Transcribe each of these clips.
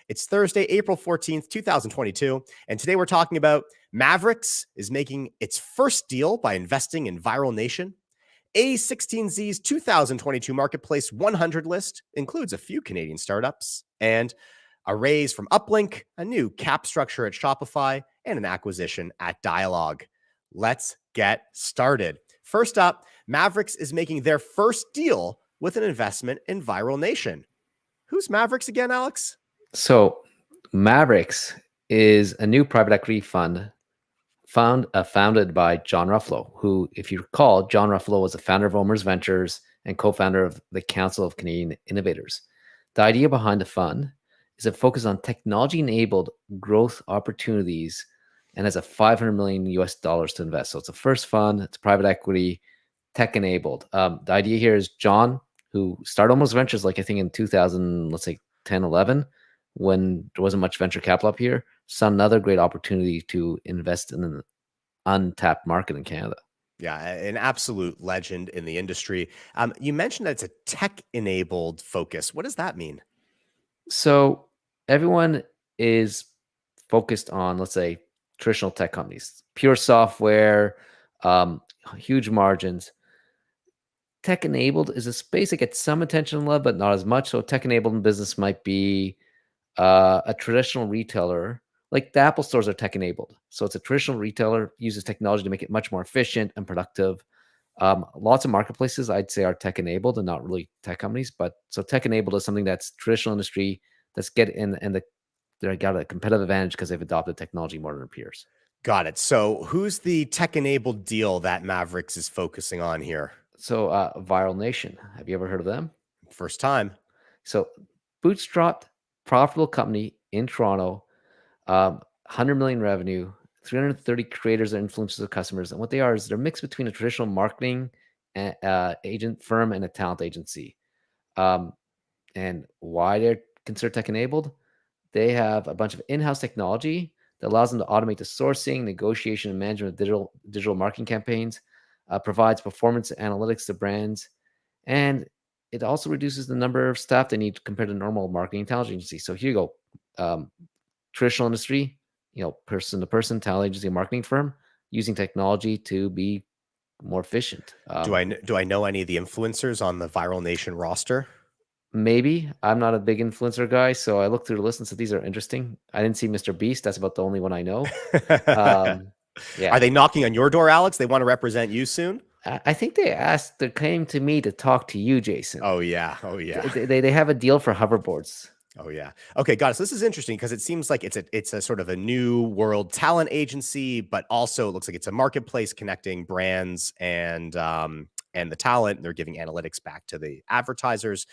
It's Thursday, April 14th, 2022, and today we're talking about Maverix is making its first deal by investing in Viral Nation. A16Z's 2022 Marketplace 100 list includes a few Canadian startups, and a raise from Uplinq, a new cap structure at Shopify, and an acquisition at Dialogue. Let's get started. First up, Maverix is making their first deal with an investment in Viral Nation. Who's Maverix again, Alex? So Maverix is a new private equity fund founded by John Ruffalo, who, if you recall, John Ruffalo was the founder of Omer's Ventures and co-founder of the Council of Canadian Innovators. The idea behind the fund is a focus on technology-enabled growth opportunities and has a $500 million to invest. So it's a first fund, it's private equity, tech-enabled. The idea here is John, who started Omer's Ventures, like I think in 2000, let's say 10, 11, when there wasn't much venture capital up here, saw another great opportunity to invest in an untapped market in Canada. Yeah, an absolute legend in the industry. You mentioned that it's a tech-enabled focus. What does that mean? So everyone is focused on, let's say, traditional tech companies, pure software, huge margins. Tech-enabled is a space that gets some attention and love, but not as much. So tech-enabled in business might be a traditional retailer, like the Apple stores are tech-enabled. So it's a traditional retailer, uses technology to make it much more efficient and productive. Lots of marketplaces, I'd say, are tech-enabled and not really tech companies. But so tech-enabled is something that's traditional industry that's they got a competitive advantage because they've adopted technology more than their peers. Got it. So who's the tech-enabled deal that Maverix is focusing on here? So Viral Nation, have you ever heard of them? First time. So bootstrapped, profitable company in Toronto, 100 million revenue, 330 creators and influencers of customers. And what they are is they're mixed between a traditional marketing agent firm and a talent agency. And why they're considered tech-enabled? They have a bunch of in-house technology that allows them to automate the sourcing, negotiation, and management of digital marketing campaigns, provides performance analytics to brands, and it also reduces the number of staff they need compared to normal marketing intelligence agency. So here you go. Traditional industry, person to person, talent agency, marketing firm using technology to be more efficient. Do I know any of the influencers on the Viral Nation roster? Maybe. I'm not a big influencer guy, so I looked through the list and said these are interesting. I didn't see Mr. Beast. That's about the only one I know. Yeah. Are they knocking on your door, Alex? They want to represent you soon? I think they came to me to talk to you, Jason. Oh yeah. They have a deal for hoverboards. Oh yeah. Okay, got it. So this is interesting because it seems like it's a sort of a new world talent agency, but also it looks like it's a marketplace connecting brands and the talent. They're giving analytics back to the advertisers.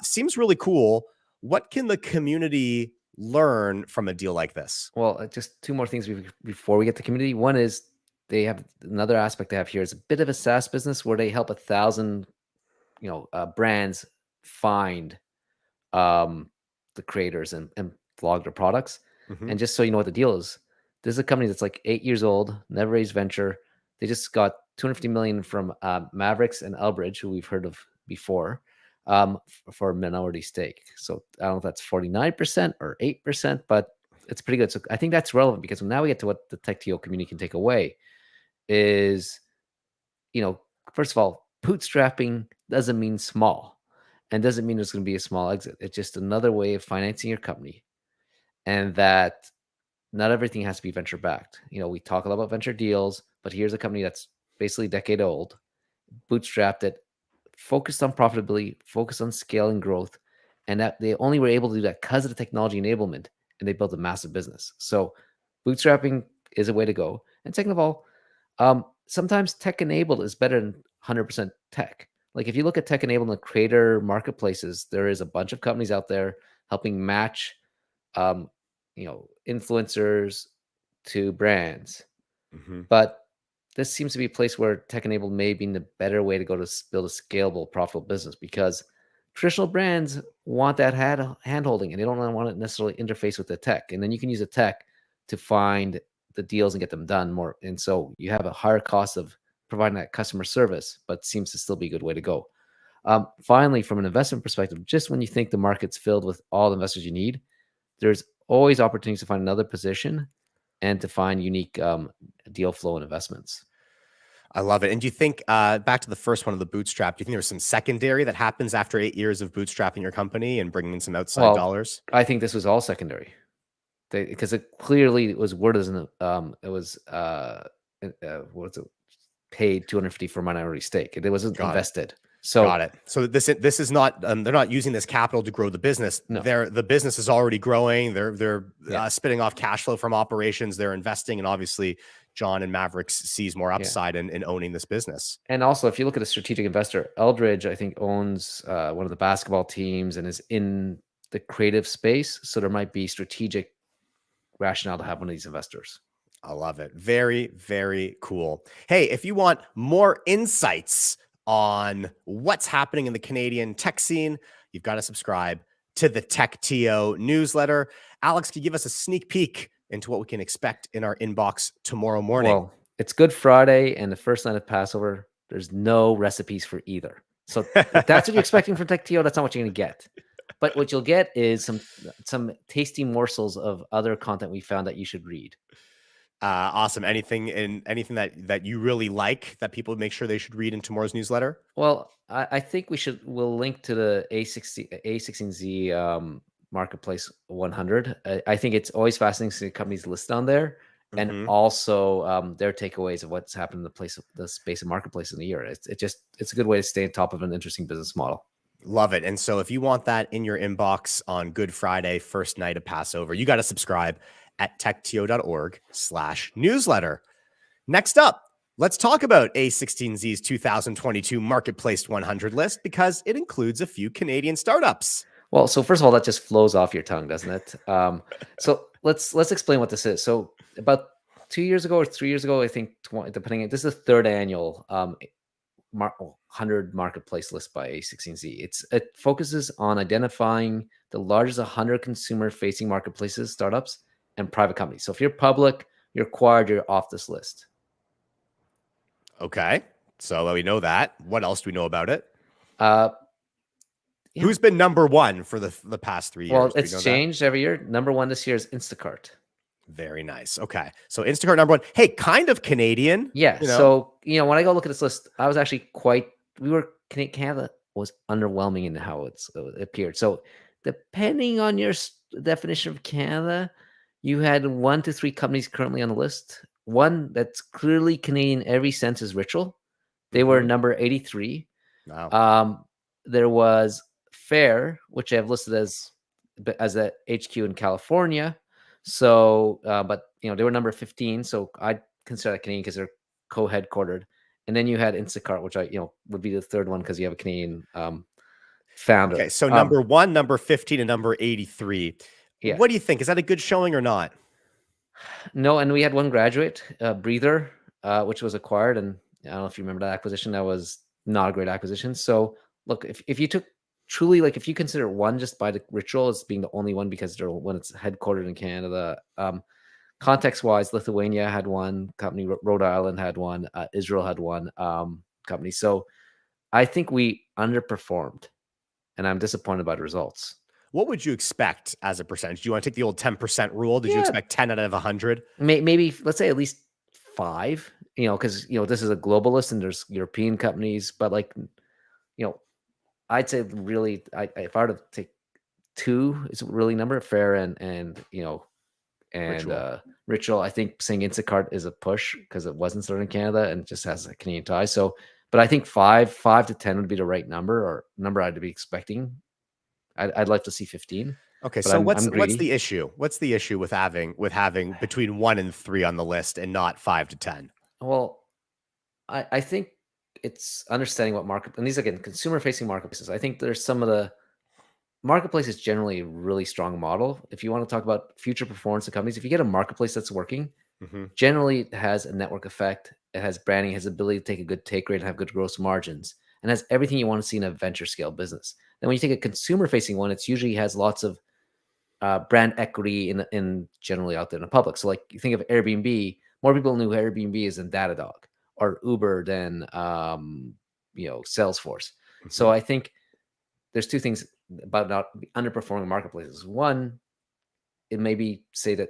Seems really cool. What can the community learn from a deal like this? Well, just two more things before we get to community. One is they have another aspect they have here is a bit of a SaaS business where they help 1,000, brands find the creators and blog their products. Mm-hmm. And just so you know what the deal is, this is a company that's like 8 years old, never raised venture. They just got $250 million from Maverix and Elbridge, who we've heard of before, for a minority stake. So I don't know if that's 49% or 8%, but it's pretty good. So I think that's relevant because now we get to what the TechTO community can take away is, first of all, bootstrapping doesn't mean small and doesn't mean there's going to be a small exit. It's just another way of financing your company, and that not everything has to be venture backed. We talk a lot about venture deals, but here's a company that's basically a decade old, bootstrapped it, focused on profitability, focused on scaling growth, and that they only were able to do that because of the technology enablement, and they built a massive business. So bootstrapping is a way to go. And second of all, sometimes tech-enabled is better than 100% tech. Like if you look at tech-enabled in the creator marketplaces, there is a bunch of companies out there helping match, influencers to brands. Mm-hmm. But this seems to be a place where tech-enabled may be the better way to go to build a scalable, profitable business, because traditional brands want that hand-holding, and they don't want to necessarily interface with the tech. And then you can use the tech to find the deals and get them done more. And so you have a higher cost of providing that customer service, but seems to still be a good way to go. Finally, from an investment perspective, just when you think the market's filled with all the investors you need, there's always opportunities to find another position and to find unique deal flow and investments. I love it. And do you think, back to the first one of the bootstrap, do you think there's some secondary that happens after 8 years of bootstrapping your company and bringing in some outside dollars? I think this was all secondary, because it clearly was word isn't it was what's it, paid 250 for minority stake. It wasn't Got it. invested. So Got it. So this is not, they're not using this capital to grow the business. No. The business is already growing. They're Yeah. spitting off cash flow from operations. They're investing, and obviously John and Maverix sees more upside in owning this business. And also, if you look at a strategic investor, Eldridge, I think, owns one of the basketball teams and is in the creative space. So there might be strategic rationale to have one of these investors. I love it. Very, very cool. Hey, if you want more insights on what's happening in the Canadian tech scene, you've got to subscribe to the TechTO newsletter. Alex, can you give us a sneak peek into what we can expect in our inbox tomorrow morning? Well, it's Good Friday and the first night of Passover. There's no recipes for either. So if that's what you're expecting from TechTO, that's not what you're going to get. But what you'll get is some tasty morsels of other content we found that you should read. Awesome. Anything that you really like that people make sure they should read in tomorrow's newsletter? Well, I think we'll link to the A16Z Marketplace 100. I think it's always fascinating to see companies listed on there, and also their takeaways of what's happened in the space of marketplace in the year. It's a good way to stay on top of an interesting business model. Love it. And so if you want that in your inbox on Good Friday, first night of Passover, you got to subscribe at techto.org/newsletter. Next up, let's talk about A16Z's 2022 Marketplace 100 list, because it includes a few Canadian startups. Well, so first of all, that just flows off your tongue, doesn't it? So let's explain what this is. So about 2 years ago or 3 years ago, I think, depending, this is the third annual 100 marketplace list by A16Z. It focuses on identifying the largest 100 consumer-facing marketplaces, startups, and private companies. So if you're public, you're acquired, you're off this list. Okay, so we know that. What else do we know about it? Yeah. Who's been number one for the past 3 years? Well, it's changed every year. Number one this year is Instacart. Very nice. Okay. So Instacart number one. Hey, kind of Canadian. Yeah. So, when I go look at this list, I was actually Canada was underwhelming in how it appeared. So depending on your definition of Canada, you had 1 to 3 companies currently on the list. One that's clearly Canadian every sense is Ritual. They were number 83. Wow. There was Fair, which I have listed as a HQ in California. So, but they were number 15. So I'd consider that Canadian because they're co-headquartered. And then you had Instacart, which would be the third one because you have a Canadian founder. Okay, so number 1, number 15, and number 83. Yeah. What do you think? Is that a good showing or not? No, and we had one graduate, Breather, which was acquired, and I don't know if you remember that acquisition. That was not a great acquisition. So look, if you took truly, like, if you consider one just by the Ritual as being the only one because when it's headquartered in Canada, context-wise, Lithuania had one company, Rhode Island had one, Israel had one company. So I think we underperformed, and I'm disappointed by the results. What would you expect as a percentage? Do you want to take the old 10% rule? Did you expect 10 out of 100? Maybe, let's say at least 5, because, this is a global list and there's European companies, but I'd say really, if I were to take 2, it's really number Fair and Ritual. I think saying Instacart is a push because it wasn't started in Canada and it just has a Canadian tie. So, but I think 5 to 10 would be the right number, or number I'd be expecting. I'd like to see 15. Okay, so what's the issue? What's the issue with having between 1 and 3 on the list and not 5 to 10? Well, I think it's understanding what market, and these again, consumer-facing marketplaces. I think there's some of the marketplace is generally a really strong model. If you want to talk about future performance of companies, if you get a marketplace that's working, generally it has a network effect. It has branding, has the ability to take a good take rate and have good gross margins, and has everything you want to see in a venture scale business. Then when you take a consumer facing one, it's usually has lots of brand equity in generally out there in the public. So like you think of Airbnb, more people knew Airbnb is than Datadog, or Uber than Salesforce. So I think there's 2 things about not underperforming marketplaces. One, it maybe say that,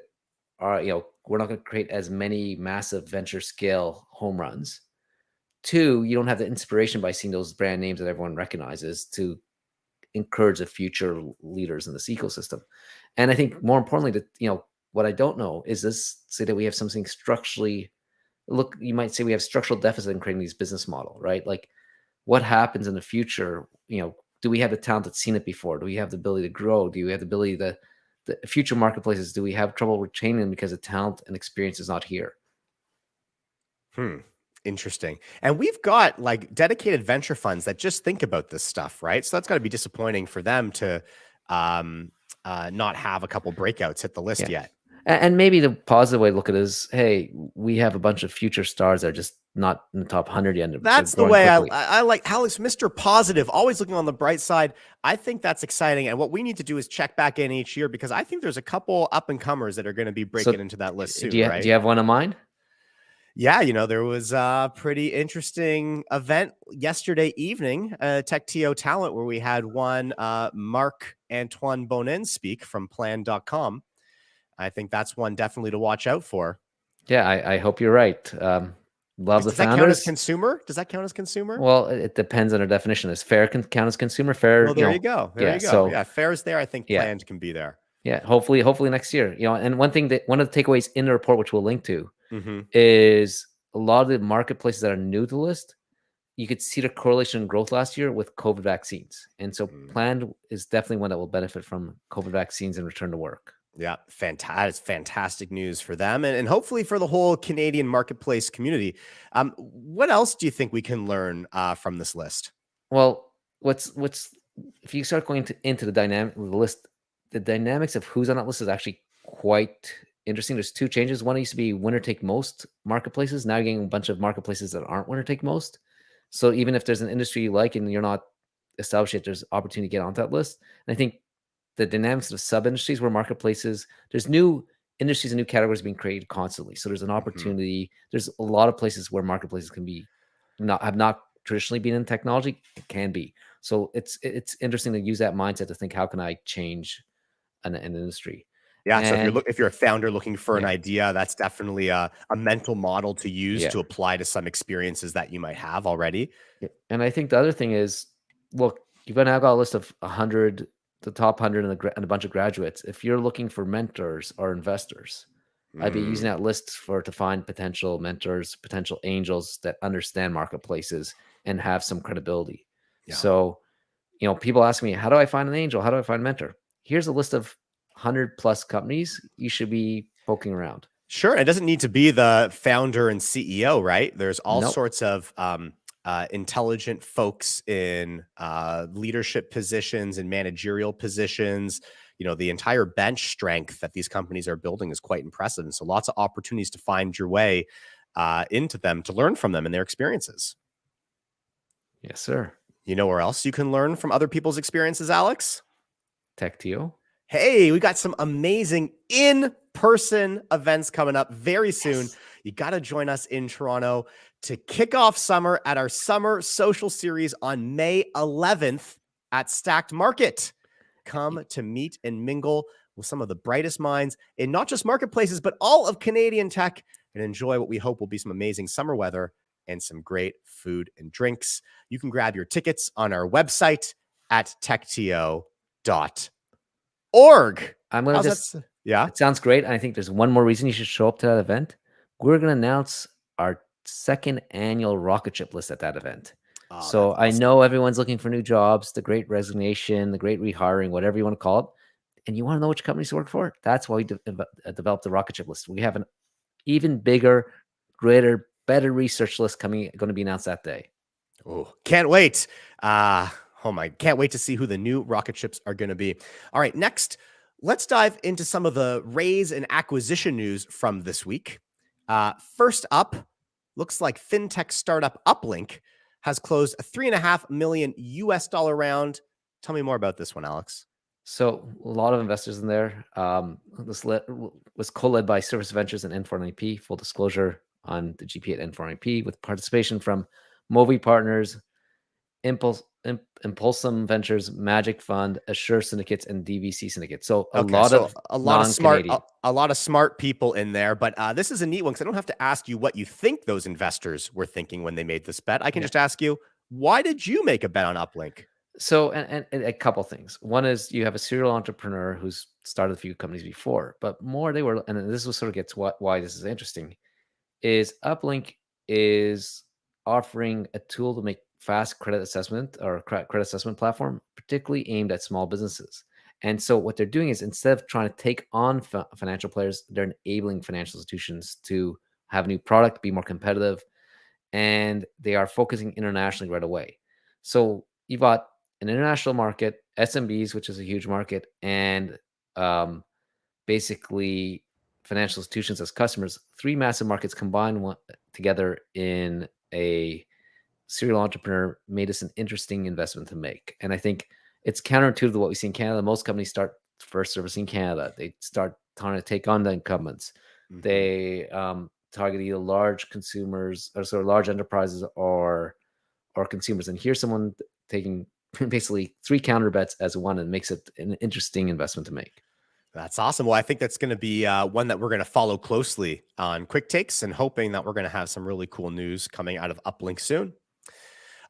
we're not going to create as many massive venture scale home runs. Two, you don't have the inspiration by seeing those brand names that everyone recognizes to encourage the future leaders in this ecosystem. And I think more importantly, that, what I don't know is this say that we have something structurally, you might say we have structural deficit in creating these business model, right? Like what happens in the future, do we have the talent that's seen it before? Do we have the ability to grow? Do we have the ability the future marketplaces, do we have trouble retaining them because the talent and experience is not here? Interesting. And we've got like dedicated venture funds that just think about this stuff, right? So that's got to be disappointing for them to not have a couple breakouts hit the list yet. And maybe the positive way to look at it is, hey, we have a bunch of future stars that are just not in the top 100 yet. That's the way I like Alex, Mr. Positive, always looking on the bright side. I think that's exciting. And what we need to do is check back in each year because I think there's a couple up and comers that are going to be breaking into that list soon, right? Do you have one in mind? Yeah, there was a pretty interesting event yesterday evening, TechTO Talent, where we had one Marc-Antoine Bonin speak from plan.com. I think that's one definitely to watch out for. Yeah, I hope you're right. Love the founders. Does that count as consumer? Does that count as consumer? Well, it depends on our definition. Is fair count as consumer? Fair. Well, there you go. There you go. So, yeah, fair is there. I think planned can be there. Yeah, hopefully next year. And one of the takeaways in the report, which we'll link to, is a lot of the marketplaces that are new to the list, you could see the correlation in growth last year with COVID vaccines. And so planned is definitely one that will benefit from COVID vaccines and return to work. Yeah, fantastic news for them and hopefully for the whole Canadian marketplace community. What else do you think we can learn from this list? Well, what's if you start going into the dynamic of the list, the dynamics of who's on that list is actually quite interesting. There's two changes. One used to be winner take most marketplaces. Now you're getting a bunch of marketplaces that aren't winner take most. So even if there's an industry you like and you're not established yet, there's opportunity to get onto that list. And I think the dynamics of sub industries where marketplaces, there's new industries and new categories being created constantly. So there's an opportunity. There's a lot of places where marketplaces can be have not traditionally been in technology. It can be. So it's interesting to use that mindset to think, how can I change an industry? Yeah. And so if you're a founder looking for an idea, that's definitely a mental model to use to apply to some experiences that you might have already. And I think the other thing is, look, you've now got a list of 100, the top 100 and a bunch of graduates. If you're looking for mentors or investors, I'd be using that list to find potential mentors, potential angels that understand marketplaces and have some credibility. Yeah. So, people ask me, how do I find an angel? How do I find a mentor? Here's a list of 100+ companies you should be poking around. Sure. It doesn't need to be the founder and CEO, right? There's all sorts of intelligent folks in leadership positions and managerial positions. The entire bench strength that these companies are building is quite impressive. And so lots of opportunities to find your way into them, to learn from them and their experiences. Yes, sir. You know where else you can learn from other people's experiences, Alex? TechTO. Hey, we got some amazing in-person events coming up very soon. Yes. You got to join us in Toronto to kick off summer at our summer social series on May 11th at Stacked Market. Come to meet and mingle with some of the brightest minds in not just marketplaces, but all of Canadian tech, and enjoy what we hope will be some amazing summer weather and some great food and drinks. You can grab your tickets on our website at techto.org. I'm going to it sounds great. And I think there's one more reason you should show up to that event. We're going to announce our second annual rocket ship list at that event. Oh, so awesome. I know everyone's looking for new jobs, the great resignation, the great rehiring, whatever you want to call it. And you want to know which companies to work for? That's why we developed the rocket ship list. We have an even bigger, greater, better research list going to be announced that day. Oh, can't wait. Can't wait to see who the new rocket ships are going to be. All right, next, let's dive into some of the raise and acquisition news from this week. First up, looks like fintech startup Uplinq has closed a $3.5 million round. Tell me more about this one, Alex. So a lot of investors in there. This was co-led by Service Ventures and N4IP. Full disclosure on the GP at N4IP with participation from Movi Partners, Impulsum Ventures, Magic Fund, Assure Syndicates, and DVC Syndicates. So a Okay, lot so of a lot of smart, non-Canadian. a lot of smart people in there. But this is a neat one because I don't have to ask you what you think those investors were thinking when they made this bet. I can Yeah. just ask you, why did you make a bet on Uplinq? So, and a couple things. One is you have a serial entrepreneur who's started a few companies before, but more they were, and this was sort of gets why this is interesting, is Uplinq is offering a tool to make fast credit assessment or credit assessment platform, particularly aimed at small businesses. And so what they're doing is instead of trying to take on financial players, they're enabling financial institutions to have a new product, be more competitive, and they are focusing internationally right away. So you've got an international market, SMBs, which is a huge market, and um, basically financial institutions as customers. Three massive markets combined together in a serial entrepreneur made us an interesting investment to make. And I think it's counterintuitive to what we see in Canada. Most companies start first servicing Canada. They start trying to take on the incumbents. Mhm. They target either large consumers or sort of large enterprises or consumers. And here's someone taking basically three counter bets as one and makes it an interesting investment to make. That's awesome. Well, I think that's going to be one that we're going to follow closely on Quick Takes and hoping that we're going to have some really cool news coming out of Uplinq soon.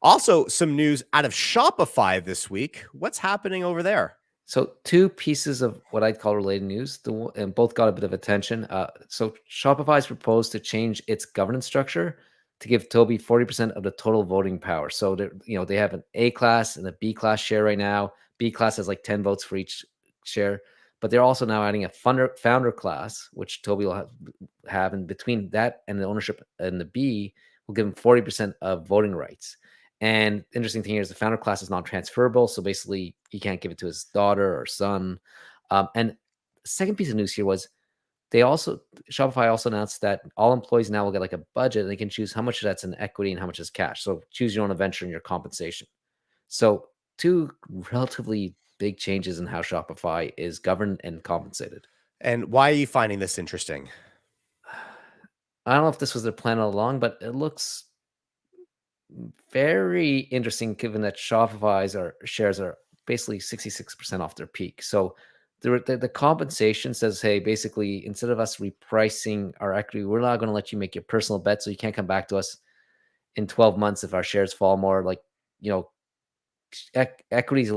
Also, some news out of Shopify this week. What's happening over there? So two pieces of what I'd call related news, and both got a bit of attention. So Shopify's proposed to change its governance structure to give Toby 40% of the total voting power. So they have an A class and a B class share right now. B class has like 10 votes for each share, but they're also now adding a founder class, which Toby will have. And between that and the ownership and the B, will give him 40% of voting rights. And interesting thing here is the founder class is non-transferable, so basically he can't give it to his daughter or son. And the second piece of news here was Shopify also announced that all employees now will get like a budget and they can choose how much of that's in equity and how much is cash. So choose your own adventure and your compensation. So two relatively big changes in how Shopify is governed and compensated. And why are you finding this interesting? I don't know if this was their plan all along, but it looks very interesting given that Shopify's shares are basically 66% off their peak. So the compensation says, hey, basically, instead of us repricing our equity, we're not going to let you make your personal bet. So you can't come back to us in 12 months if our shares fall more. Like, equities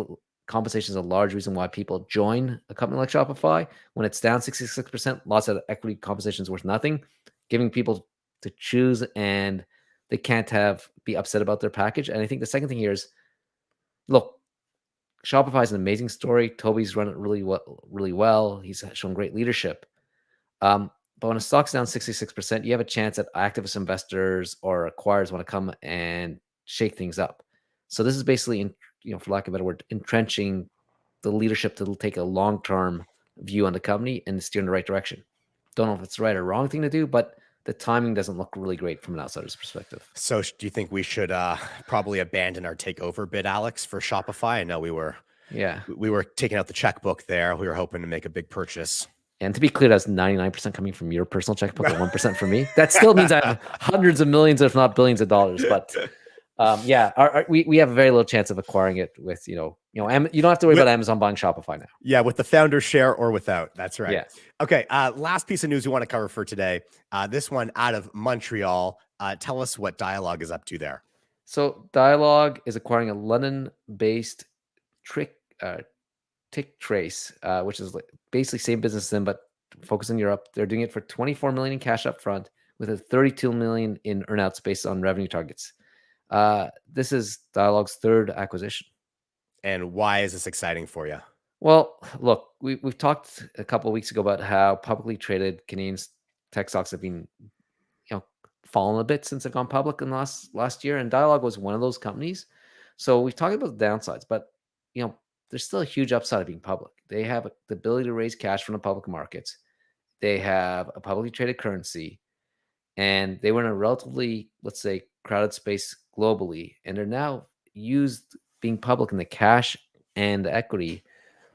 compensation is a large reason why people join a company like Shopify. When it's down 66%, lots of equity compensation is worth nothing. Giving people to choose and they can't be upset about their package. And I think the second thing here is, look, Shopify is an amazing story. Toby's run it really well. He's shown great leadership. But when a stock's down 66%, you have a chance that activist investors or acquirers want to come and shake things up. So this is basically, for lack of a better word, entrenching the leadership to take a long-term view on the company and steer in the right direction. Don't know if it's the right or wrong thing to do, but the timing doesn't look really great from an outsider's perspective. So do you think we should probably abandon our takeover bid, Alex, for Shopify? I know we were taking out the checkbook there. We were hoping to make a big purchase. And to be clear, that's 99% coming from your personal checkbook and 1% from me. That still means I have hundreds of millions, if not billions of dollars. But we have a very little chance of acquiring it with, you don't have to worry about Amazon buying Shopify now. Yeah, with the founder share or without. That's right. Yeah. Okay. Last piece of news we want to cover for today. This one out of Montreal. Tell us what Dialogue is up to there. So Dialogue is acquiring a London-based Tick Trace, which is basically same business as them, but focused in Europe. They're doing it for $24 million in cash up front with a $32 million in earnouts based on revenue targets. This is Dialogue's third acquisition. And why is this exciting for you? Well, look, we've talked a couple of weeks ago about how publicly traded Canadian tech stocks have been, fallen a bit since they've gone public in the last year, and Dialogue was one of those companies. So we've talked about the downsides, but there's still a huge upside of being public. They have the ability to raise cash from the public markets. They have a publicly traded currency, and they were in a relatively, let's say, crowded space globally, and they're now used being public in the cash and the equity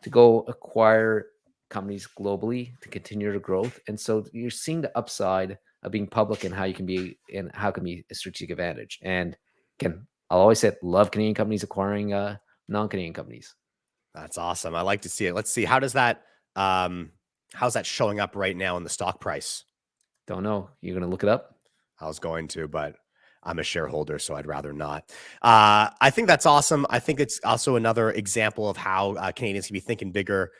to go acquire companies globally to continue their growth. And so you're seeing the upside of being public and how it can be a strategic advantage. And again, I'll always say love Canadian companies acquiring non-Canadian companies. That's awesome. I like to see it. Let's see. How's that showing up right now in the stock price? Don't know. You're going to look it up? I was going to, but I'm a shareholder, so I'd rather not. I think that's awesome. I think it's also another example of how Canadians can be thinking bigger.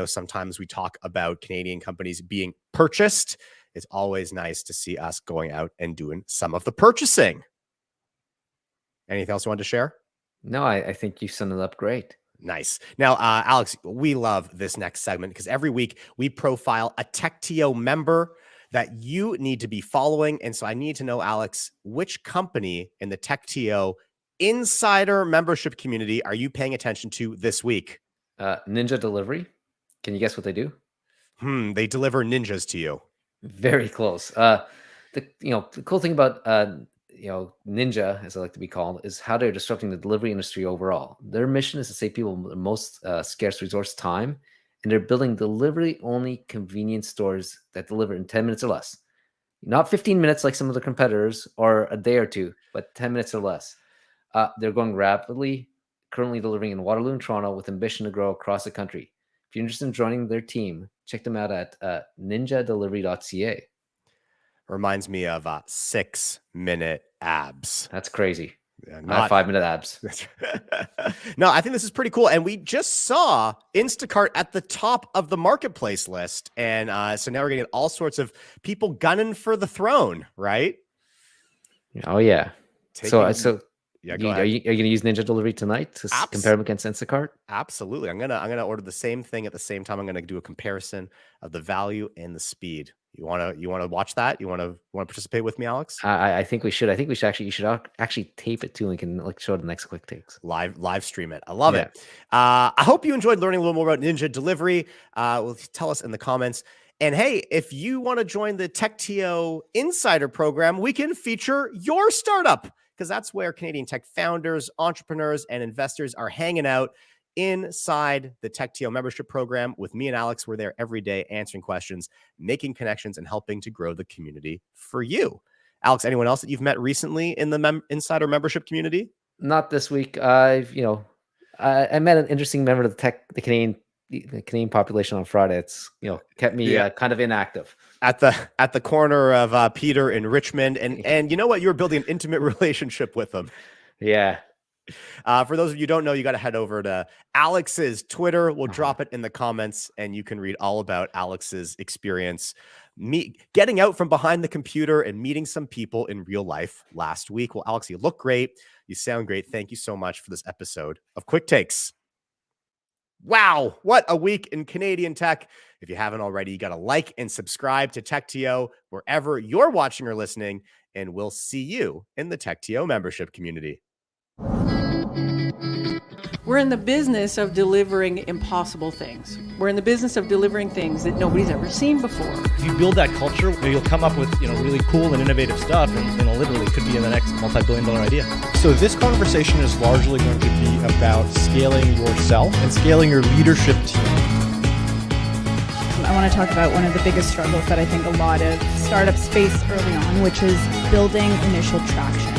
Sometimes we talk about Canadian companies being purchased. It's always nice to see us going out and doing some of the purchasing. Anything else you wanted to share? No, I think you summed it up great. Nice. Now, Alex, we love this next segment because every week we profile a TechTO member that you need to be following. And so I need to know, Alex, which company in the TechTO insider membership community are you paying attention to this week? Ninja Delivery. Can you guess what they do? They deliver ninjas to you. Very close. The cool thing about Ninja, as I like to be called, is how they're disrupting the delivery industry overall. Their mission is to save people the most scarce resource, time, and they're building delivery-only convenience stores that deliver in 10 minutes or less. Not 15 minutes like some of the competitors or a day or two, but 10 minutes or less. They're growing rapidly, currently delivering in Waterloo and Toronto with ambition to grow across the country. If you're interested in joining their team, check them out at ninjadelivery.ca. Reminds me of 6-minute abs. That's crazy. Yeah, not 5-minute abs. No, I think this is pretty cool. And we just saw Instacart at the top of the marketplace list. And so now we're getting all sorts of people gunning for the throne, right? Oh, yeah. Yeah, are you going to use Ninja Delivery tonight to compare them against Instacart? Absolutely. I'm gonna order the same thing at the same time. I'm gonna do a comparison of the value and the speed. You wanna watch that? You wanna participate with me, Alex? I think we should. I think you should actually tape it too, and we can show the next quick takes. Live stream it. I love it. I hope you enjoyed learning a little more about Ninja Delivery. Well, tell us in the comments. And hey, if you want to join the TechTO Insider program, we can feature your startup, because that's where Canadian tech founders, entrepreneurs, and investors are hanging out inside the TechTO membership program with me and Alex. We're there every day answering questions, making connections, and helping to grow the community for you. Alex, anyone else that you've met recently in the insider membership community? Not this week. I met an interesting member of the Canadian population on Friday. It's kept me kind of inactive at the corner of Peter in Richmond, and you know what? You're building an intimate relationship with them. Yeah. For those of you who don't know, you got to head over to Alex's Twitter. We'll drop it in the comments, and you can read all about Alex's experience getting out from behind the computer and meeting some people in real life last week. Well, Alex, you look great. You sound great. Thank you so much for this episode of Quick Takes. Wow, what a week in Canadian tech. If you haven't already, you got to like and subscribe to TechTO wherever you're watching or listening, and we'll see you in the TechTO membership community. We're in the business of delivering impossible things. We're in the business of delivering things that nobody's ever seen before. If you build that culture, you'll come up with really cool and innovative stuff, and literally could be in the next multi-billion-dollar idea. So this conversation is largely going to be about scaling yourself and scaling your leadership team. I want to talk about one of the biggest struggles that I think a lot of startups face early on, which is building initial traction.